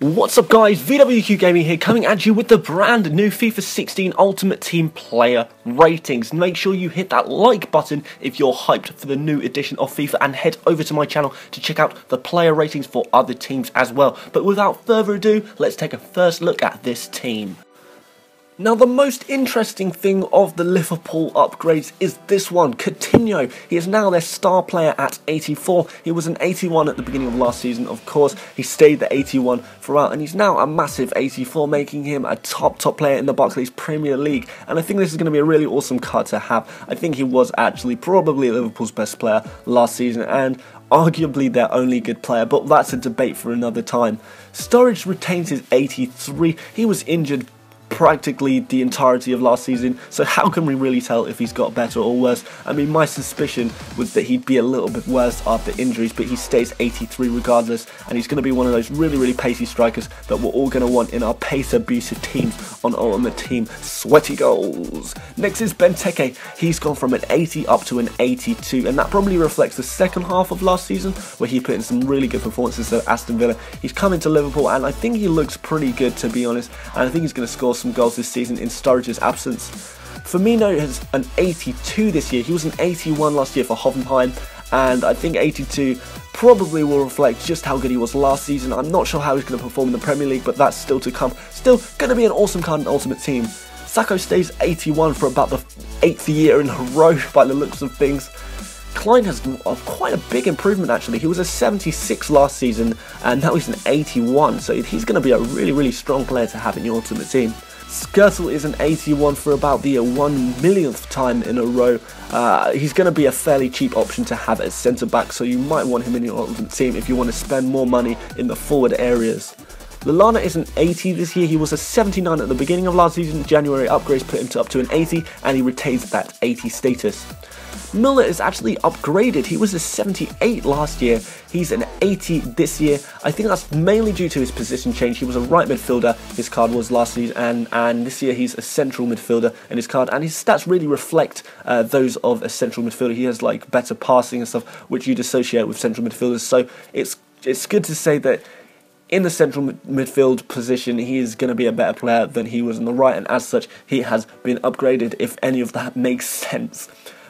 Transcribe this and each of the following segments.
What's up guys, VWQ Gaming here, coming at you with the brand new FIFA 16 Ultimate Team player ratings. Make sure you hit that like button if you're hyped for the new edition of FIFA, and head over to my channel to check out the player ratings for other teams as well. But without further ado, let's take a first look at this team. Now, the most interesting thing of the Liverpool upgrades is this one, Coutinho. He is now their star player at 84. He was an 81 at the beginning of last season, of course. He stayed the 81 throughout, and he's now a massive 84, making him a top player in the Barclays Premier League. And I think this is going to be a really awesome card to have. I think he was actually probably Liverpool's best player last season, and arguably their only good player, but that's a debate for another time. Sturridge retains his 83. He was injured practically the entirety of last season, so how can we really tell if he's got better or worse? I mean, my suspicion was that he'd be a little bit worse after injuries, but he stays 83 regardless, and he's going to be one of those really pacey strikers that we're all going to want in our pace-abusive teams on Ultimate Team. Sweaty goals! Next is Benteke. He's gone from an 80 up to an 82, and that probably reflects the second half of last season, where he put in some really good performances at Aston Villa. He's come into Liverpool, and I think he looks pretty good, to be honest, and I think he's going to score some goals this season in Sturridge's absence. Firmino has an 82 this year. He was an 81 last year for Hoffenheim, and I think 82 probably will reflect just how good he was last season. I'm not sure how he's going to perform in the Premier League, but that's still to come. Still going to be an awesome card in Ultimate Team. Sacco stays 81 for about the 8th year in a row by the looks of things. Klein has quite a big improvement actually. He was a 76 last season, and now he's an 81, so he's going to be a really strong player to have in your Ultimate Team. Skirtle is an 81 for about the 1,000,000th time in a row. He's going to be a fairly cheap option to have as centre back, so you might want him in your Ultimate Team if you want to spend more money in the forward areas. Lallana is an 80 this year. He was a 79 at the beginning of last season. January upgrades put him up to an 80, and he retains that 80 status. Müller is actually upgraded. He was a 78 last year. He's an 80 this year. I think that's mainly due to his position change. He was a right midfielder, his card was last season, and this year he's a central midfielder in his card, and his stats really reflect those of a central midfielder. He has like better passing and stuff, which you'd associate with central midfielders, so it's good to say that in the central midfield position, he is going to be a better player than he was on the right, and as such, he has been upgraded, if any of that makes sense.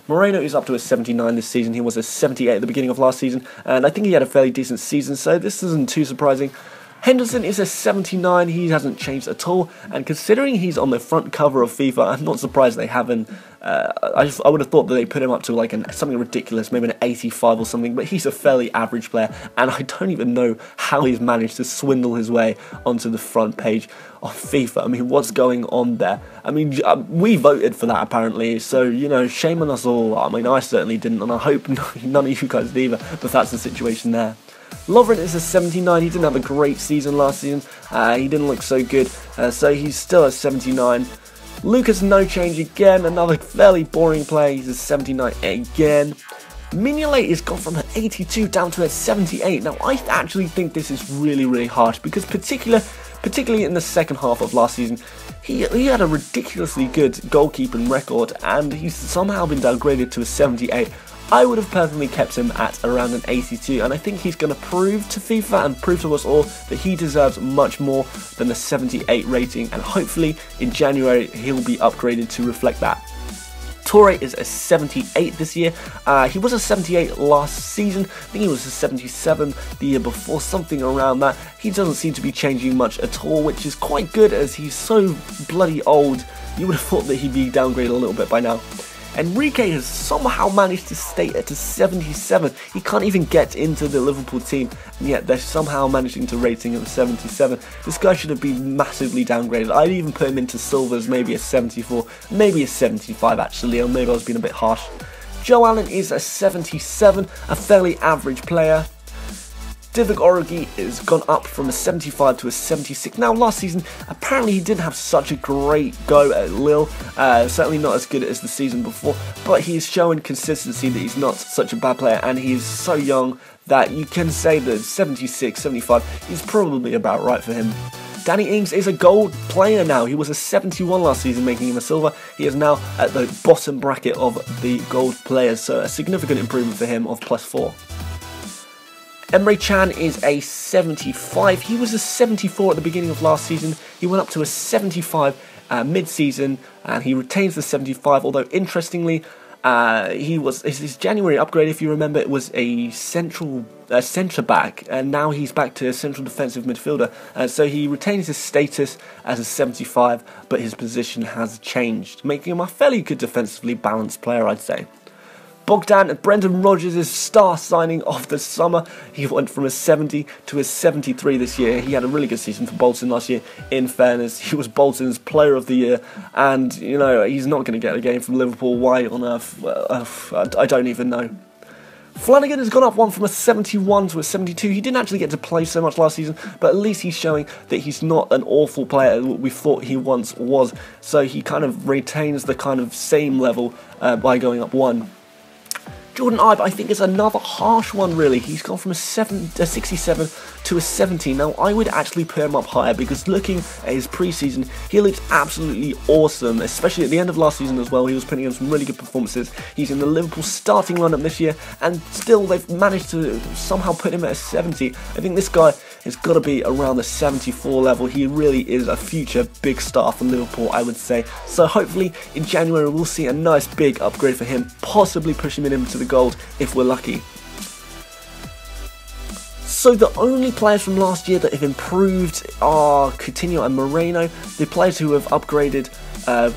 Moreno is up to a 79 this season. He was a 78 at the beginning of last season, and I think he had a fairly decent season, so this isn't too surprising. Henderson is a 79, he hasn't changed at all, and considering he's on the front cover of FIFA, I'm not surprised they haven't. I would have thought that they put him up to like something ridiculous, maybe an 85 or something, but he's a fairly average player, and I don't even know how he's managed to swindle his way onto the front page of FIFA. I mean, what's going on there? I mean, we voted for that apparently, so, you know, shame on us all. I mean, I certainly didn't, and I hope none of you guys did either, but that's the situation there. Lovren is a 79, he didn't have a great season last season, he didn't look so good, so he's still a 79. Lucas, no change again, another fairly boring player, he's a 79 again. Mignolet has gone from an 82 down to a 78. Now, I actually think this is really harsh, because particularly in the second half of last season, he had a ridiculously good goalkeeping record, and he's somehow been downgraded to a 78. I would have personally kept him at around an 82, and I think he's going to prove to FIFA and prove to us all that he deserves much more than a 78 rating, and hopefully in January he'll be upgraded to reflect that. Torre is a 78 this year. He was a 78 last season. I think he was a 77 the year before, something around that. He doesn't seem to be changing much at all, which is quite good as he's so bloody old. You would have thought that he'd be downgraded a little bit by now. Enrique has somehow managed to stay at a 77. He can't even get into the Liverpool team, and yet they're somehow managing to rating him a 77. This guy should have been massively downgraded. I'd even put him into silvers, maybe a 74, maybe a 75 actually, or maybe I was being a bit harsh. Joe Allen is a 77, a fairly average player. Divock Origi has gone up from a 75 to a 76. Now, last season, apparently he didn't have such a great go at Lille. Certainly not as good as the season before, but he's shown consistency that he's not such a bad player, and he's so young that you can say that 76, 75 is probably about right for him. Danny Ings is a gold player now. He was a 71 last season, making him a silver. He is now at the bottom bracket of the gold players, so a significant improvement for him of +4. Emre Can is a 75. He was a 74 at the beginning of last season. He went up to a 75 mid-season, and he retains the 75, although interestingly, his January upgrade, if you remember, it was a centre back, and now he's back to a central defensive midfielder. So he retains his status as a 75, but his position has changed, making him a fairly good defensively balanced player, I'd say. Bogdan Brendan Rodgers' star signing of the summer. He went from a 70 to a 73 this year. He had a really good season for Bolton last year. In fairness, he was Bolton's player of the year, and you know, he's not going to get a game from Liverpool. Why on earth? I don't even know. Flanagan has gone up one from a 71 to a 72. He didn't actually get to play so much last season, but at least he's showing that he's not an awful player we thought he once was. So he kind of retains the kind of same level by going up one. Jordan Ibe, I think, is another harsh one, really. He's gone from a 67 to a 70. Now, I would actually put him up higher because looking at his pre-season, he looked absolutely awesome, especially at the end of last season as well. He was putting in some really good performances. He's in the Liverpool starting lineup this year, and still they've managed to somehow put him at a 70. I think this guy has got to be around the 74 level. He really is a future big star for Liverpool, I would say. So hopefully in January we'll see a nice big upgrade for him, possibly pushing him into the gold if we're lucky. So the only players from last year that have improved are Coutinho and Moreno. The players who have upgraded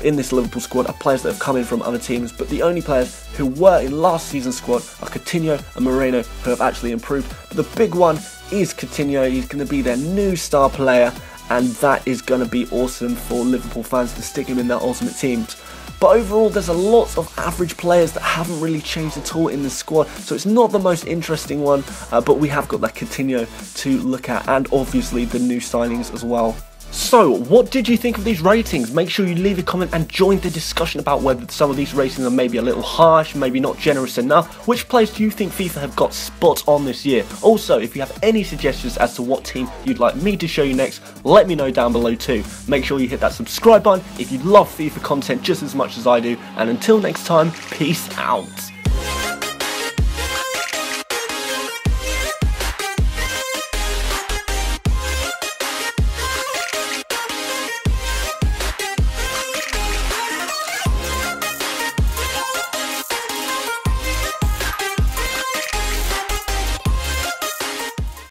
in this Liverpool squad are players that have come in from other teams, but the only players who were in last season's squad are Coutinho and Moreno, who have actually improved. But the big one is Coutinho. He's going to be their new star player, and that is going to be awesome for Liverpool fans to stick him in their ultimate teams. But overall, there's a lot of average players that haven't really changed at all in the squad, so it's not the most interesting one, but we have got that Coutinho to look at, and obviously the new signings as well. So, what did you think of these ratings? Make sure you leave a comment and join the discussion about whether some of these ratings are maybe a little harsh, maybe not generous enough. Which players do you think FIFA have got spot on this year? Also, if you have any suggestions as to what team you'd like me to show you next, let me know down below too. Make sure you hit that subscribe button if you love FIFA content just as much as I do, and until next time, peace out.